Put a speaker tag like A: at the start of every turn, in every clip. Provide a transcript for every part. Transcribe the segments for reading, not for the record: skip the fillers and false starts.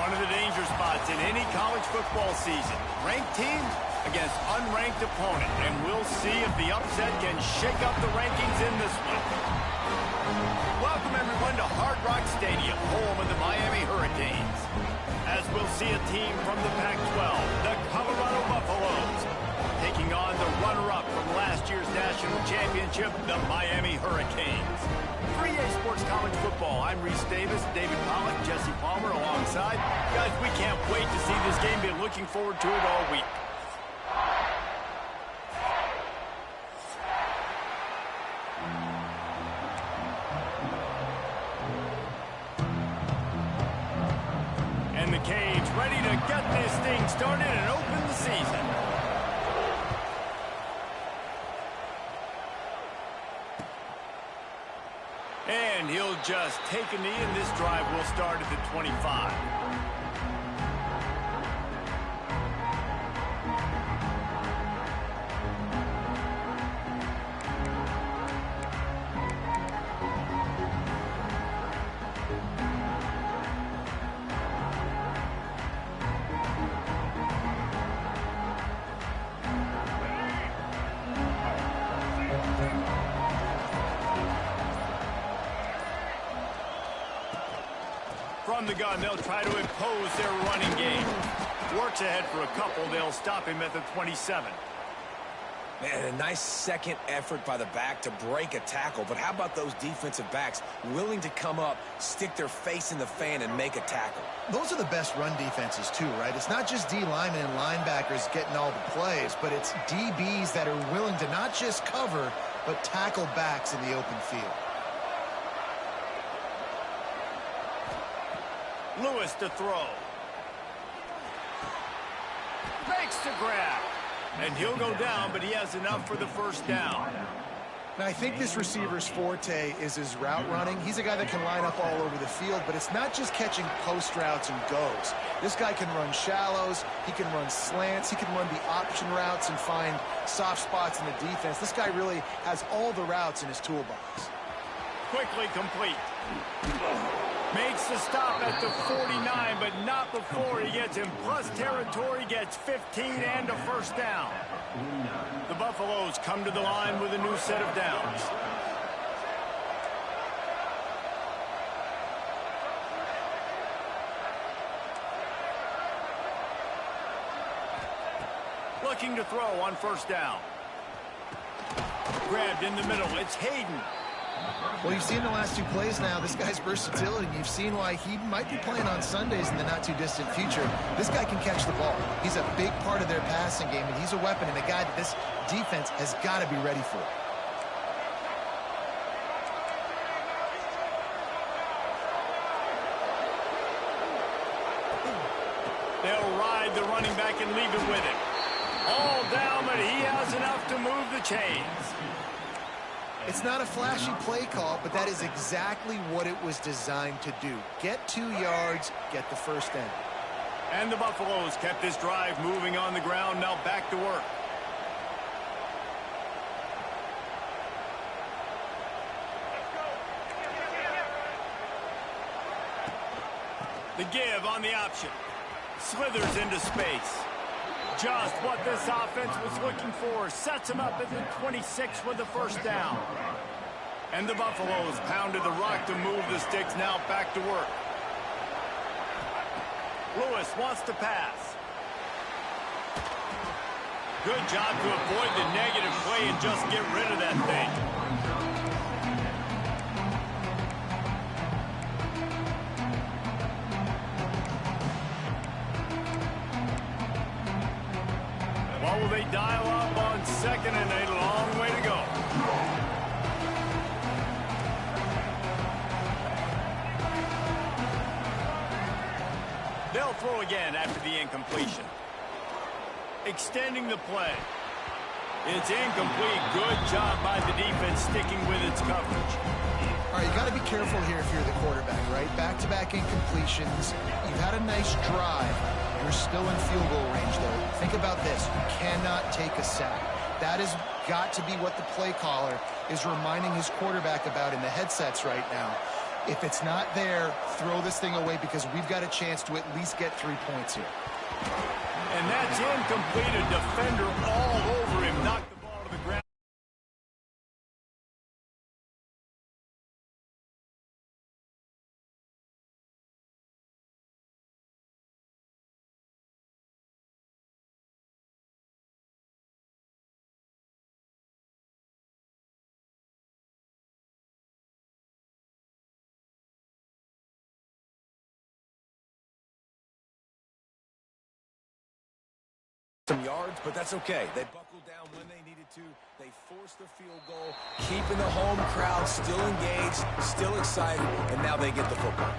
A: One of the danger spots in any college football season. Ranked team against unranked opponent. And we'll see if the upset can shake up the rankings in this one. Welcome, everyone, to Hard Rock Stadium, home of the Miami Hurricanes. As we'll see a team from the Pac-12, the Colorado Buffaloes, taking on the runner-up from last year's national championship, the Miami Hurricanes. For EA Sports College Football, I'm Reese Davis, David Pollack, Jesse Palmer alongside. Guys, we can't wait to see this game. Been looking forward to it all week. And the Canes ready to get this thing started and open the season. And he'll just take a knee, and this drive will start at the 25. From the gun, they'll try to impose their running game. Works ahead for a couple. They'll stop him at the 27.
B: Man, a nice second effort by the back to break a tackle. But how about those defensive backs willing to come up, stick their face in the fan, and make a tackle?
C: Those are the best run defenses, too, right? It's not just D linemen and linebackers getting all the plays, but it's DBs that are willing to not just cover, but tackle backs in the open field.
A: Lewis to throw. Makes the grab. And he'll go down, but he has enough for the first down.
C: Now, I think this receiver's forte is his route running. He's a guy that can line up all over the field, but it's not just catching post routes and goes. This guy can run shallows, he can run slants, he can run the option routes and find soft spots in the defense. This guy really has all the routes in his toolbox. Quickly complete.
A: Makes the stop at the 49, but not before he gets in plus territory, gets 15 and a first down. The Buffaloes come to the line with a new set of downs. Looking to throw on first down. Grabbed in the middle. It's Hayden.
C: Well, you've seen the last two plays now, this guy's versatility. You've seen why he might be playing on Sundays in the not-too-distant future. This guy can catch the ball. He's a big part of their passing game, and he's a weapon and a guy that this defense has got to be ready for.
A: They'll ride the running back and leave it with him. All down, but he has enough to move the chains.
C: It's not a flashy play call, but that is exactly what it was designed to do. Get 2 yards, get the first down.
A: And the Buffaloes kept this drive moving on the ground, now back to work. The give on the option. Slithers into space. Just what this offense was looking for. Sets him up at the 26 with the first down. And the Buffaloes pounded the rock to move the sticks, now back to work. Lewis wants to pass. Good job to avoid the negative play and just get rid of that thing. What will they dial up on second and a long way to go? They'll throw again after the incompletion. Extending the play. It's incomplete. Good job by the defense sticking with its coverage.
C: All right, you got to be careful here if you're the quarterback, right? Back-to-back incompletions. You've had a nice drive. You're still in field goal range, though. Think about this. You cannot take a sack. That has got to be what the play caller is reminding his quarterback about in the headsets right now. If it's not there, throw this thing away because we've got a chance to at least get 3 points here.
A: And that's incomplete. A defender all over him. Knocked the ball to the ground.
B: Some yards, but that's okay. They buckled down when they needed to. They forced the field goal, keeping the home crowd still engaged, still excited, and now they get the football.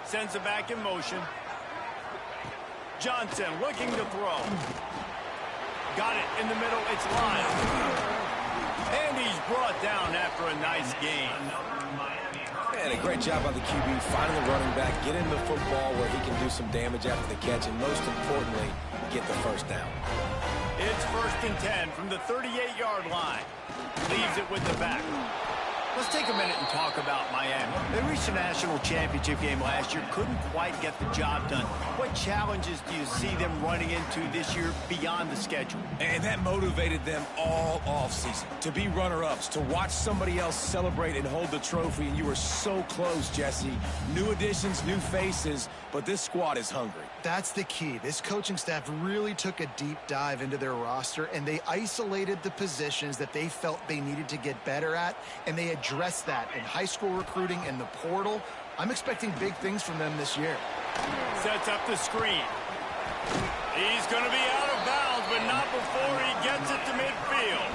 A: Sends it back in motion. Johnson looking to throw. Got it in the middle. It's Lyle. And he's brought down after a nice gain.
B: And a great job by the QB finding the running back, getting the football where he can do some damage after the catch, and most importantly, get the first down.
A: It's 1st and 10 from the 38-yard line. Leaves it with the back. Let's take a minute and talk about Miami. They reached a national championship game last year, couldn't quite get the job done. What challenges do you see them running into this year beyond the schedule?
B: And that motivated them all offseason to be runner-ups, to watch somebody else celebrate and hold the trophy, and you were so close, Jesse. New additions, new faces, but this squad is hungry.
C: That's the key. This coaching staff really took a deep dive into their roster, and they isolated the positions that they felt they needed to get better at, and they addressed that in high school recruiting and the portal. I'm expecting big things from them this year.
A: Sets up the screen. He's going to be out of bounds, but not before he gets it to midfield.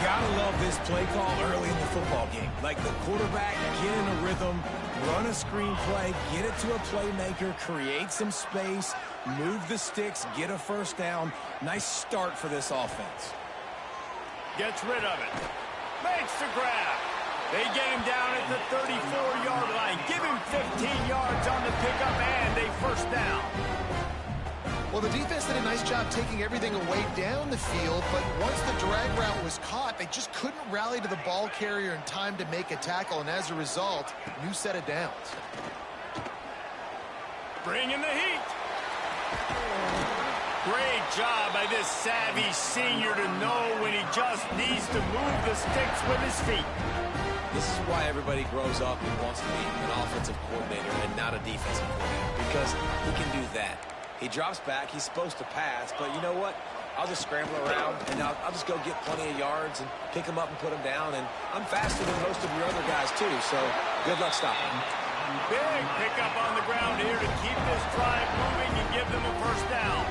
B: Gotta love this play call early in the football game. Like the quarterback, get in a rhythm, run a screen play, get it to a playmaker, create some space, move the sticks, get a first down. Nice start for this offense.
A: Gets rid of it. Makes the grab. They get him down at the 34-yard line. Give him 15 yards on the pickup and a first down.
C: Well, the defense did a nice job taking everything away down the field, but once the drag route was caught, they just couldn't rally to the ball carrier in time to make a tackle, and as a result, new set of downs.
A: Bring in the heat. Great job by this savvy senior to know when he just needs to move the sticks with his feet.
B: This is why everybody grows up and wants to be an offensive coordinator and not a defensive coordinator, because he can do that. He drops back. He's supposed to pass, but you know what? I'll just scramble around, and I'll just go get plenty of yards and pick him up and put him down, and I'm faster than most of your other guys, too, so good luck stopping him.
A: Big pickup on the ground here to keep this drive moving and give them a first down.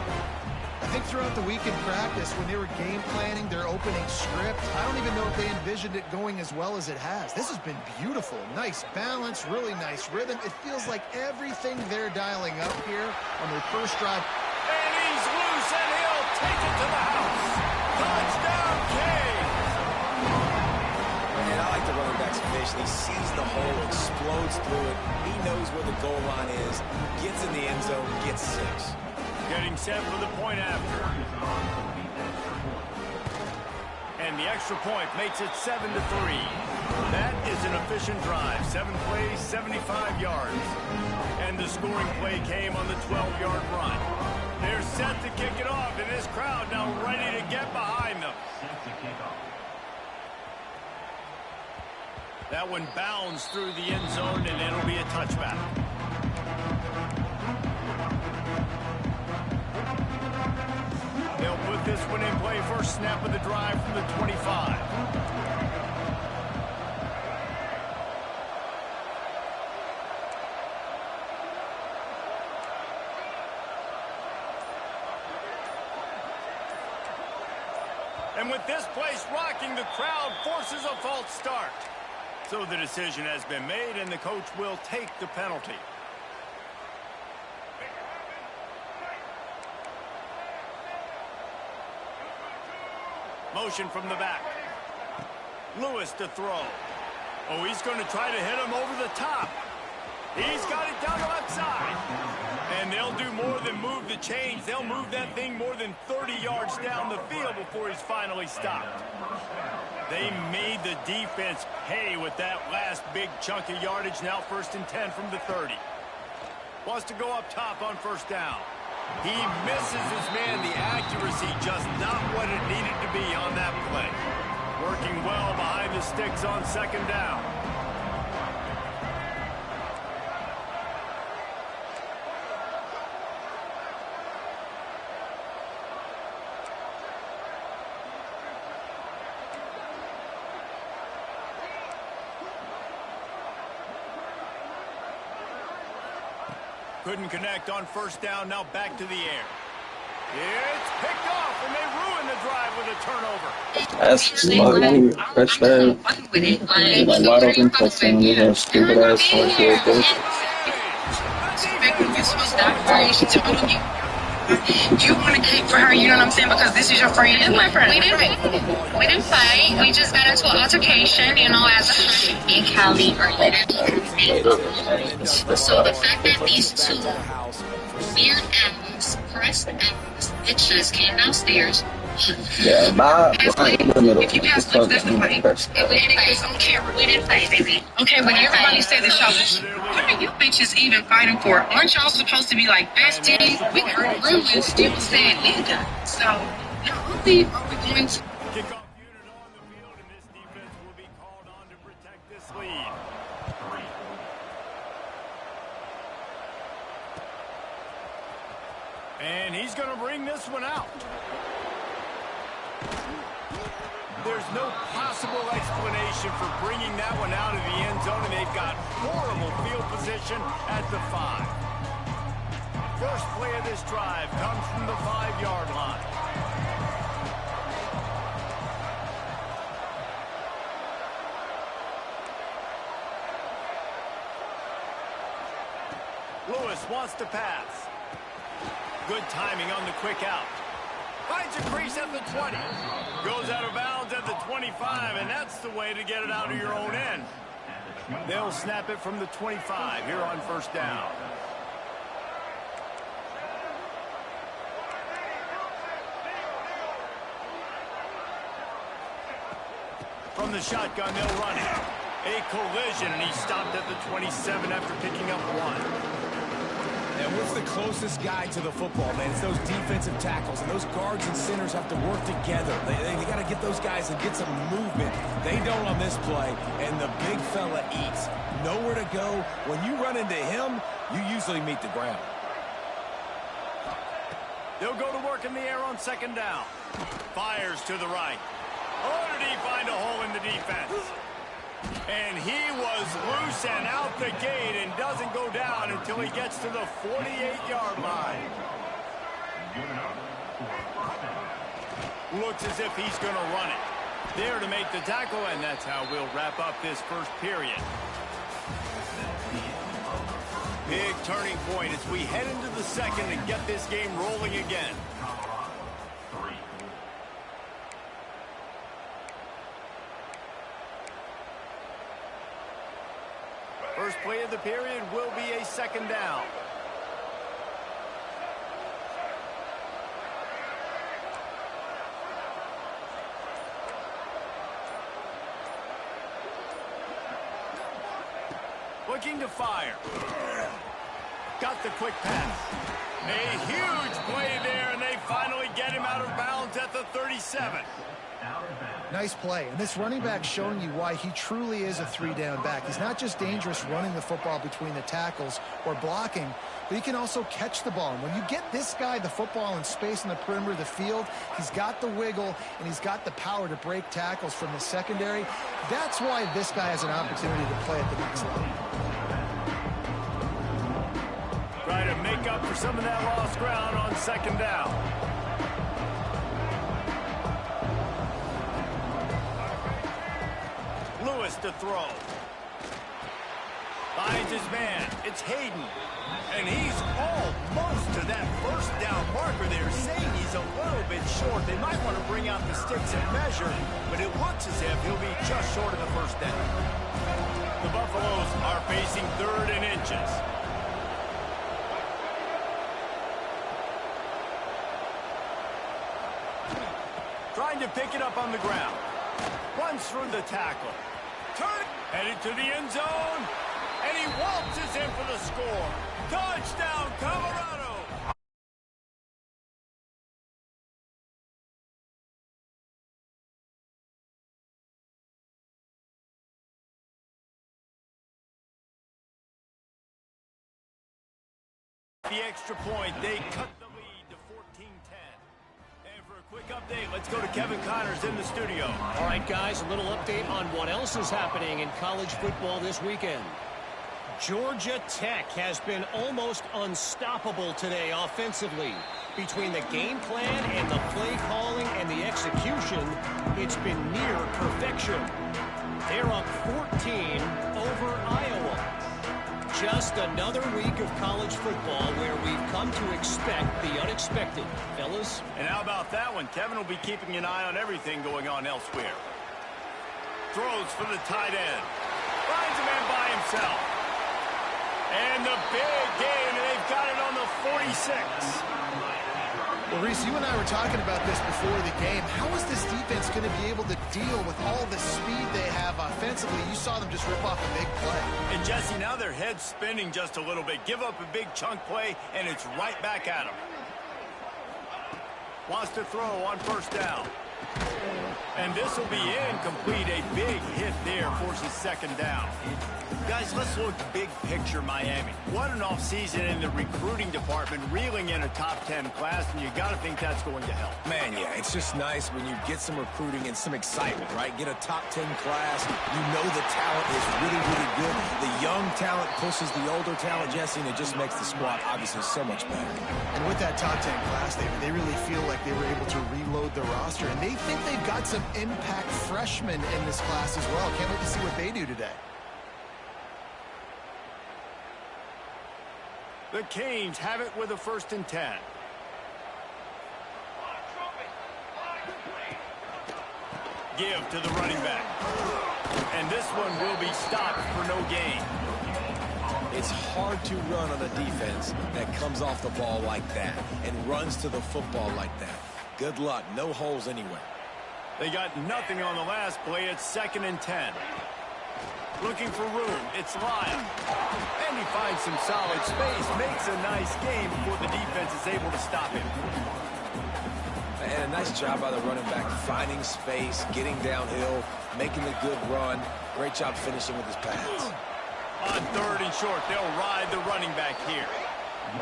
C: I think throughout the week in practice, when they were game planning their opening script, I don't even know if they envisioned it going as well as it has. This has been beautiful. Nice balance, really nice rhythm. It feels like everything they're dialing up here on their first drive.
A: And he's loose, and he'll take it to the house. Touchdown, Canes!
B: And I like the running back's vision. He sees the hole, explodes through it. He knows where the goal line is, gets in the end zone, gets 6.
A: Getting set for the point after. And the extra point makes it 7-3. That is an efficient drive. 7 plays, 75 yards. And the scoring play came on the 12-yard run. They're set to kick it off, and this crowd now ready to get behind them. That one bounds through the end zone, and it'll be a touchback. They'll put this one in play. First snap of the drive from the 25. And with this place rocking, the crowd forces a false start. So the decision has been made, and the coach will take the penalty. Motion from the back. Lewis to throw. Oh, he's going to try to hit him over the top. He's got it down the left side. And they'll do more than move the chains. They'll move that thing more than 30 yards down the field before he's finally stopped. They made the defense pay with that last big chunk of yardage. Now 1st and 10 from the 30. Wants to go up top on 1st down. He misses his man. The accuracy just not what it needed to be on that play. Working well behind the sticks on 2nd down. Couldn't connect on 1st down. Now back to the air. It's picked off, and they ruin the drive with a turnover.
D: That's lucky. Catch that. Like wide open touchdown. They have stupid ass points real quick.
E: You want to kick for her, you know what I'm saying? Because this is your friend. It's my friend. We didn't fight. We just got into an altercation, you know, as me and Callie are literally. So the fact that these two weird animals, pressed animals, bitches came downstairs.
D: Yeah,
E: if you pass looks, that's the fight. We didn't fight. On camera, we didn't fight, baby. Okay, but everybody said that y'all. What are you bitches even fighting for? Aren't y'all supposed to be like besties? We heard rumors still saying nigga. So not only are we going to
A: Kickoff unit on the field, and this defense will be called on to protect this lead. And he's going to bring this one out. There's no possible explanation for bringing that one out of the end zone, and they've got horrible field position at the 5. First play of this drive comes from the 5-yard line. Lewis wants to pass. Good timing on the quick out. Finds a crease at the 20. Goes out of bounds at the 25, and that's the way to get it out of your own end. They'll snap it from the 25 here on 1st down. From the shotgun, they'll run it. A collision, and he stopped at the 27 after picking up 1.
B: And what's the closest guy to the football, man? It's those defensive tackles, and those guards and centers have to work together. They got to get those guys and get some movement. They don't on this play, and the big fella eats. Nowhere to go. When you run into him, you usually meet the ground.
A: They'll go to work in the air on 2nd down. Fires to the right. Oh, did he find a hole in the defense? And he was loose and out the gate and doesn't go down until he gets to the 48-yard line. Looks as if he's going to run it. There to make the tackle, and that's how we'll wrap up this first period. Big turning point as we head into the second and get this game rolling again. First play of the period will be a 2nd down. Looking to fire. Got the quick pass. A huge play there, and they finally get him out of bounds at the 37.
C: Nice play. And this running back showing you why he truly is a 3-down back. He's not just dangerous running the football between the tackles or blocking, but he can also catch the ball. And when you get this guy the football in space in the perimeter of the field, he's got the wiggle and he's got the power to break tackles from the secondary. That's why this guy has an opportunity to play at the next level.
A: Try to make up for some of that lost ground on 2nd down. Lewis to throw. Finds his man. It's Hayden. And he's almost to that 1st down marker there, saying he's a little bit short. They might want to bring getting out the sticks and measure, but it looks as if he'll be just short of the first down. The Buffaloes are facing 3rd and inches. Trying to pick it up on the ground. Runs through the tackle. Headed to the end zone. And he waltzes in for the score. Touchdown, Colorado! The extra point, they cut the lead to 14-10. And for a quick update, let's go to Kevin Connors in the studio.
F: All right, guys, a little update on what else is happening in college football this weekend. Georgia Tech has been almost unstoppable today offensively. Between the game plan and the play calling and the execution, it's been near perfection. They're up 14 over Iowa. Just another week of college football where we've come to expect the unexpected, fellas.
A: And how about that one? Kevin will be keeping an eye on everything going on elsewhere. Throws for the tight end. Finds a man by himself. And the big game, and they've got it on the 46.
C: Well, Reese, you and I were talking about this before the game. How is this defense going to be able to deal with all the speed they have offensively? You saw them just rip off a big play.
A: And, Jesse, now their head's spinning just a little bit. Give up a big chunk play, and it's right back at them. Wants to throw on first down. And this will be incomplete. A big hit there forces second down. Guys, let's look big picture Miami. What an offseason in the recruiting department, reeling in a top 10 class, and you got to think that's going to help.
B: Man, yeah, it's just nice when you get some recruiting and some excitement, right? Get a top 10 class. You know the talent is really, really good. The young talent pushes the older talent, Jesse, and it just makes the squad obviously so much better.
C: And with that top 10 class, they really feel like they were able to reload the roster, and they think they've got some impact freshmen in this class as well. Can't wait to see what they do today.
A: The Canes have it with a 1st and 10. Give to the running back. And this one will be stopped for no gain.
B: It's hard to run on a defense that comes off the ball like that and runs to the football like that. Good luck. No holes anywhere.
A: They got nothing on the last play. It's 2nd and 10. Looking for room. It's Lyle. And he finds some solid space. Makes a nice game before the defense is able to stop him.
B: And a nice job by the running back, finding space, getting downhill, making a good run. Great job finishing with his pass.
A: On 3rd and short, they'll ride the running back here.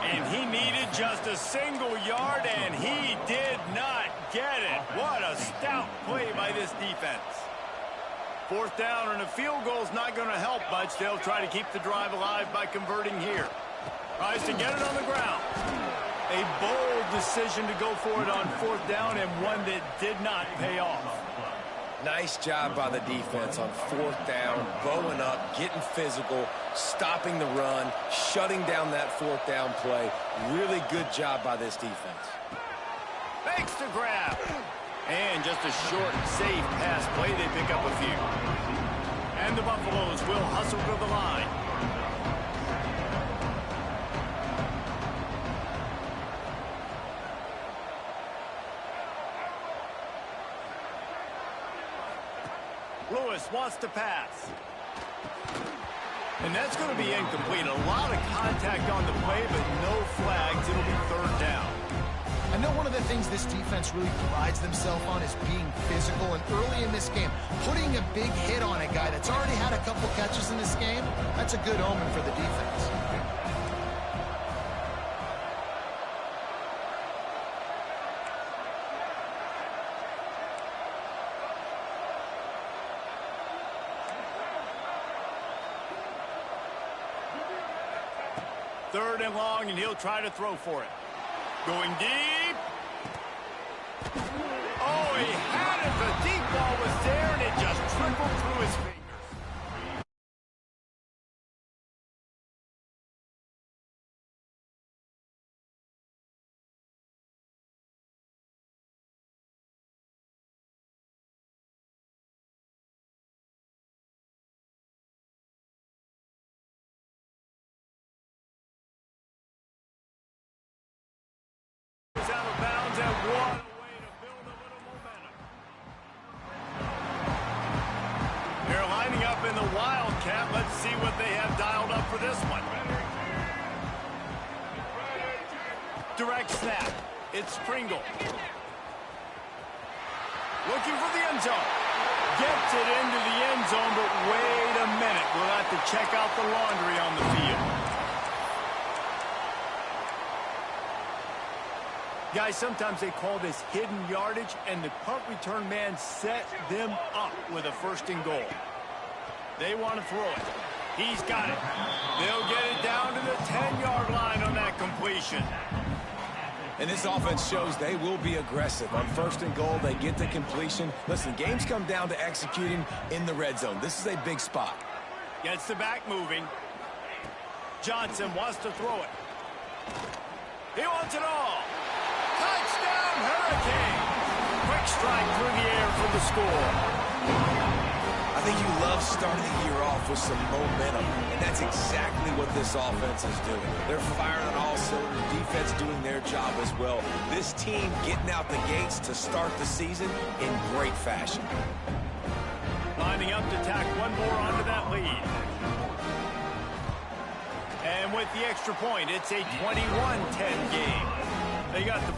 A: And he needed just a single yard, and he did not get it. What a stout play by this defense. 4th down, and a field goal is not going to help much. They'll try to keep the drive alive by converting here. Tries to get it on the ground. A bold decision to go for it on 4th down, and one that did not pay off.
B: Nice job by the defense on 4th down, bowing up, getting physical, stopping the run, shutting down that 4th down play. Really good job by this defense.
A: Fakes to grab. And just a short, safe pass play. They pick up a few. And the Buffaloes will hustle to the line. Lewis wants to pass. And that's going to be incomplete. A lot of contact on the play, but no flags. It'll be 3rd down.
C: I know one of the things this defense really prides themselves on is being physical, and early in this game, putting a big hit on a guy that's already had a couple catches in this game, that's a good omen for the defense.
A: Third and long, and he'll try to throw for it. Going deep. Oh, he had it. The deep ball was there, and it just trickled through his fingers. What a way to build a little momentum. They're lining up in the Wildcat. Let's see what they have dialed up for this one. Direct snap. It's Pringle. Looking for the end zone. Gets it into the end zone, but wait a minute. We'll have to check out the laundry on the field. Guys, sometimes they call this hidden yardage, and the punt return man set them up with a 1st and goal. They want to throw it. He's got it. They'll get it down to the 10-yard line on that completion.
B: And this offense shows they will be aggressive. On 1st and goal, they get the completion. Listen, games come down to executing in the red zone. This is a big spot.
A: Gets the back moving. Johnson wants to throw it. He wants it all. Touchdown, Hurricane. Quick strike through the air for the score.
B: I think you love starting the year off with some momentum, and that's exactly what this offense is doing. They're firing on all cylinders, defense doing their job as well. This team getting out the gates to start the season in great fashion.
A: Lining up to tack one more onto that lead. And with the extra point, it's a 21-10 game. They got the